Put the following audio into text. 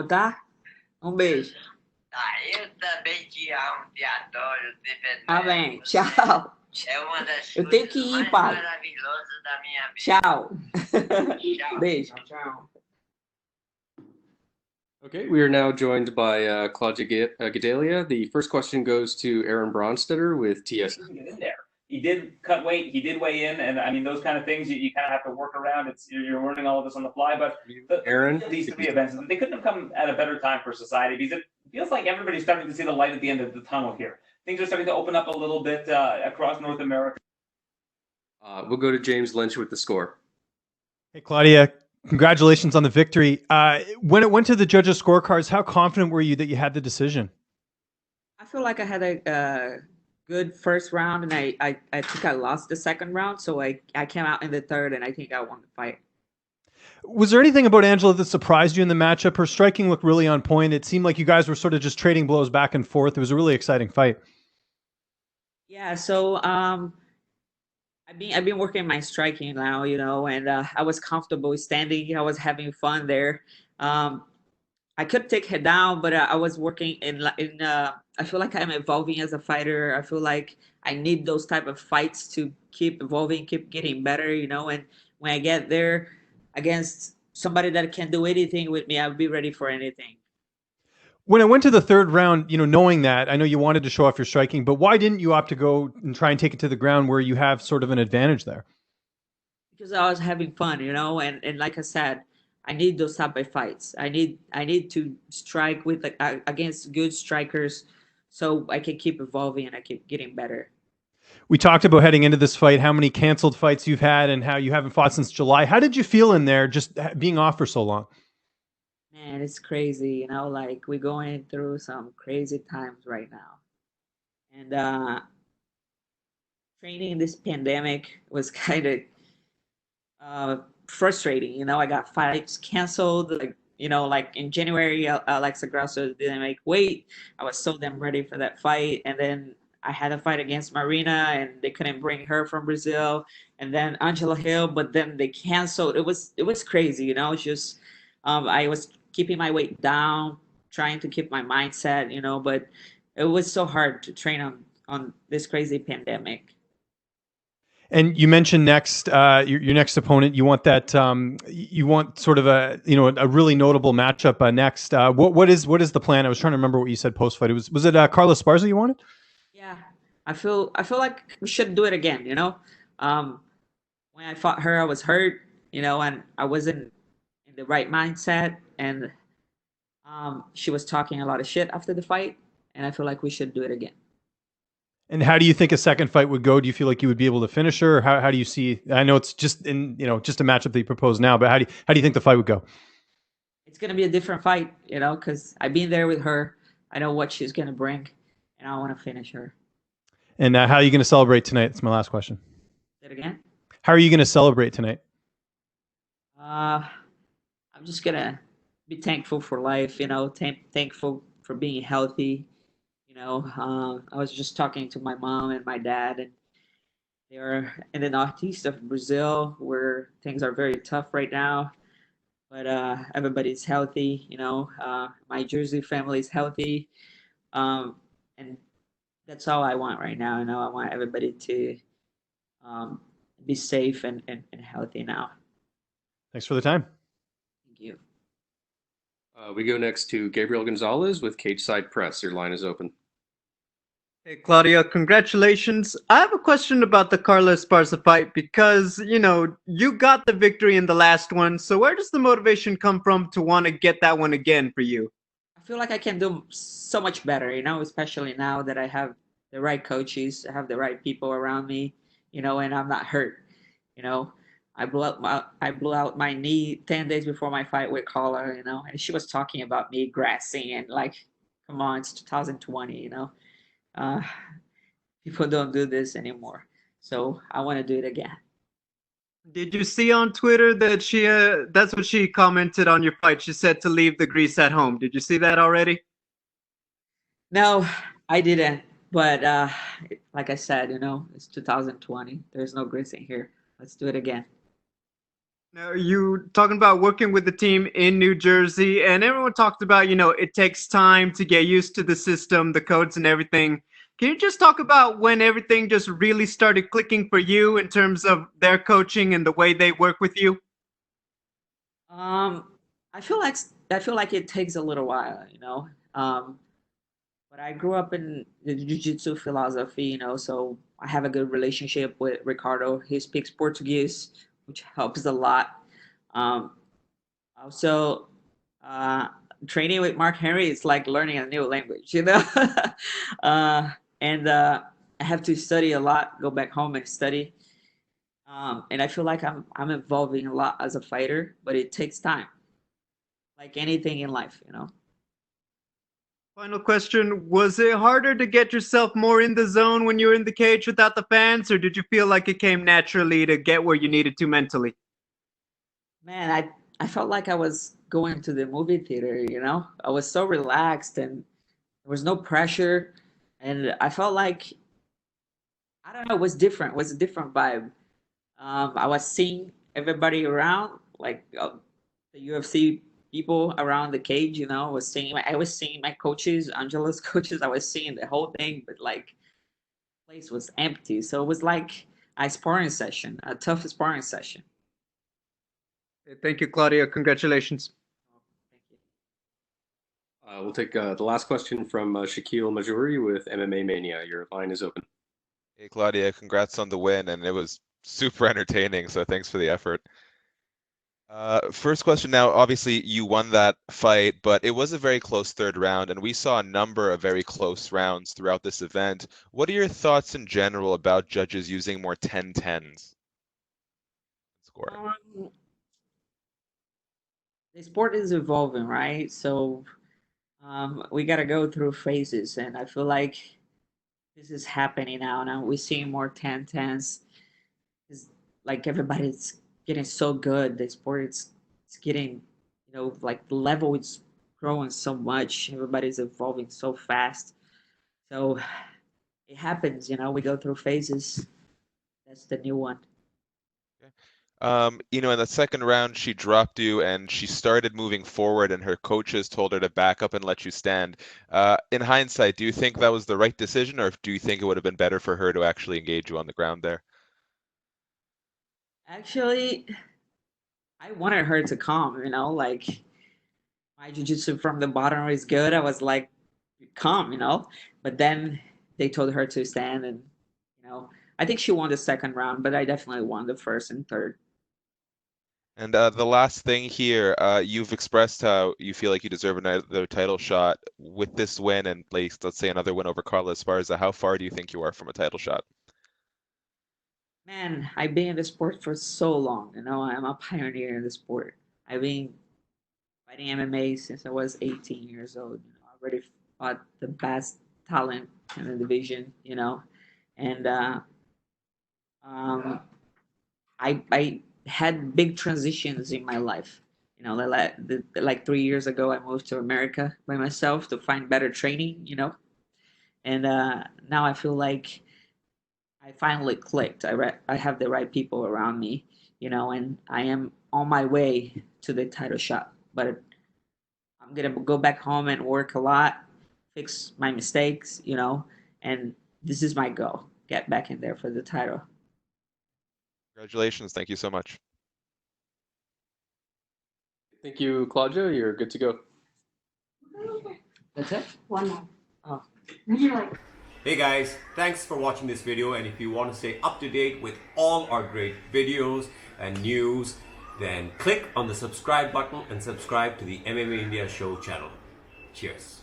tá? Um beijo. Ah, eu também te amo, te adoro, te Tá venero. bem, tchau. É uma das Eu tenho que coisas ir, mais pai. maravilhosas da minha vida. Tchau. Tchau. Beijo. Tchau. Okay, we are now joined by Claudia Gadelha. The first question goes to Aaron Bronstetter with TS. Get in there. He did cut weight. He did weigh in, and I mean those kind of things you kind of have to work around. You're learning all of this on the fly. But Aaron, these three events, they couldn't have come at a better time for society because it feels like everybody's starting to see the light at the end of the tunnel here. Things are starting to open up a little bit across North America. We'll go to James Lynch with the score. Hey, Claudia, congratulations on the victory. When it went to the judges' scorecards, how confident were you that you had the decision? I feel like I had a good first round, and I think I lost the second round, so I came out in the third, and I think I won the fight. Was there anything about Angela that surprised you in the matchup? Her striking looked really on point. It seemed like you guys were sort of just trading blows back and forth. It was a really exciting fight. Yeah, so I've been working my striking now, and I was comfortable standing. I was having fun there. I could take her down, but I was working in. I feel like I'm evolving as a fighter. I feel like I need those type of fights to keep evolving, keep getting better, And when I get there against somebody that can do anything with me, I'll be ready for anything. When it went to the third round, knowing that, I know you wanted to show off your striking, but why didn't you opt to go and try and take it to the ground where you have sort of an advantage there? Because I was having fun, and like I said, I need those type of fights. I need to strike with against good strikers, so I can keep evolving and I keep getting better. We talked about heading into this fight, how many canceled fights you've had and how you haven't fought since July. How did you feel in there just being off for so long? Man, it's crazy, like we're going through some crazy times right now. And training in this pandemic was kind of frustrating. I got fights canceled. Like in January, Alexa Grasso didn't make weight. I was so damn ready for that fight, and then I had a fight against Marina, and they couldn't bring her from Brazil, and then Angela Hill, but then they canceled. It was crazy. It's just I was keeping my weight down, trying to keep my mindset. But it was so hard to train on this crazy pandemic. And you mentioned next, your next opponent. You want that. You want sort of a really notable matchup next. What is the plan? I was trying to remember what you said post fight. Was it Carla Esparza you wanted? Yeah, I feel like we should do it again. When I fought her, I was hurt. And I wasn't in the right mindset, and she was talking a lot of shit after the fight, and I feel like we should do it again. And how do you think a second fight would go? Do you feel like you would be able to finish her? Or how do you see? I know it's just just a matchup that you propose now, but how do you think the fight would go? It's gonna be a different fight, because I've been there with her. I know what she's gonna bring, and I want to finish her. And how are you going to celebrate tonight? That's my last question. Say it again. How are you going to celebrate tonight? I'm just gonna be thankful for life, thankful for being healthy. I was just talking to my mom and my dad, and they are in the northeast of Brazil where things are very tough right now. But everybody's healthy, my Jersey family is healthy, and that's all I want right now. I want everybody to um, be safe and healthy now. Thanks for the time. Thank you. We go next to Gabriel Gonzalez with Cage Side Press. Your line is open. Hey, Claudia, congratulations. I have a question about the Carla Esparza fight because, you got the victory in the last one. So where does the motivation come from to want to get that one again for you? I feel like I can do so much better, especially now that I have the right coaches, I have the right people around me, and I'm not hurt. You know, I blew out my knee 10 days before my fight with Carla, and she was talking about me grassing and like, come on, it's 2020. Uh, People don't do this anymore, so I want to do it again. Did you see on Twitter that that's what she commented on your fight? She said to leave the grease at home. Did you see that already? No, I didn't. But like I said, it's 2020. There's no grease in here. Let's do it again. Now, you talking about working with the team in New Jersey, and everyone talked about, it takes time to get used to the system, the codes, and everything. Can you just talk about when everything just really started clicking for you in terms of their coaching and the way they work with you? Um, I feel like it takes a little while, you know. But I grew up in the jiu-jitsu philosophy, you know, so I have a good relationship with Ricardo. He speaks Portuguese, which helps a lot. Um, Also, uh, training with Mark Henry is like learning a new language, you know. uh, and I have to study a lot, go back home and study. And I feel like I'm evolving a lot as a fighter, but it takes time, like anything in life, you know. Final question. Was it harder to get yourself more in the zone when you were in the cage without the fans, or did you feel like it came naturally to get where you needed to mentally? Man, I felt like I was going to the movie theater, you know. I was so relaxed and there was no pressure, and I felt like I don't know, it was different. It was a different vibe. I was seeing everybody around, like the UFC people around the cage. You know, I was seeing my coaches, Angela's coaches. I was seeing the whole thing, but like, place was empty. So it was like a sparring session, a tough sparring session. Thank you, Claudia. Congratulations. Thank you. We'll take the last question from Shaquille Majuri with MMA Mania. Your line is open. Hey Claudia, congrats on the win, and it was super entertaining, so thanks for the effort. First question now, obviously you won that fight, but it was a very close third round, and we saw a number of very close rounds throughout this event. What are your thoughts in general about judges using more 10-10s scoring? Um, the sport is evolving, right? So we got to go through phases, and I feel like this is happening now. Now we're seeing more 10-10s. Is like everybody's getting so good. The sport is it's getting, you know, like the level is growing so much. Everybody's evolving so fast. So it happens, you know, we go through phases. That's the new one. In the second round, she dropped you and she started moving forward, and her coaches told her to back up and let you stand. In hindsight, do you think that was the right decision, or do you think it would have been better for her to actually engage you on the ground there? Actually, I wanted her to calm, you know, like my jiu-jitsu from the bottom is good. I was like, calm, you know. But then they told her to stand, and you know, I think she won the second round, but I definitely won the first and third. And the last thing here, you've expressed how you feel like you deserve another title shot with this win and let's say another win over Carlos Esparza. How far do you think you are from a title shot? Man, I've been in the sport for so long. You know, I'm a pioneer in the sport. I've been fighting MMA since I was 18 years old. You know, I already fought the best talent in the division. You know, and um, I had big transitions in my life. You know, like 3 years ago, I moved to America by myself to find better training. You know, and now I feel like I finally clicked. I have the right people around me, you know, and I am on my way to the title shot. But I'm gonna go back home and work a lot, fix my mistakes, you know, and this is my goal: get back in there for the title. Congratulations. Thank you so much. Thank you, Claudia. You're good to go. That's it. One more. Oh. Then you're like, Hey guys, thanks for watching this video, and if you want to stay up to date with all our great videos and news, then click on the subscribe button and subscribe to the MMA India Show channel. Cheers.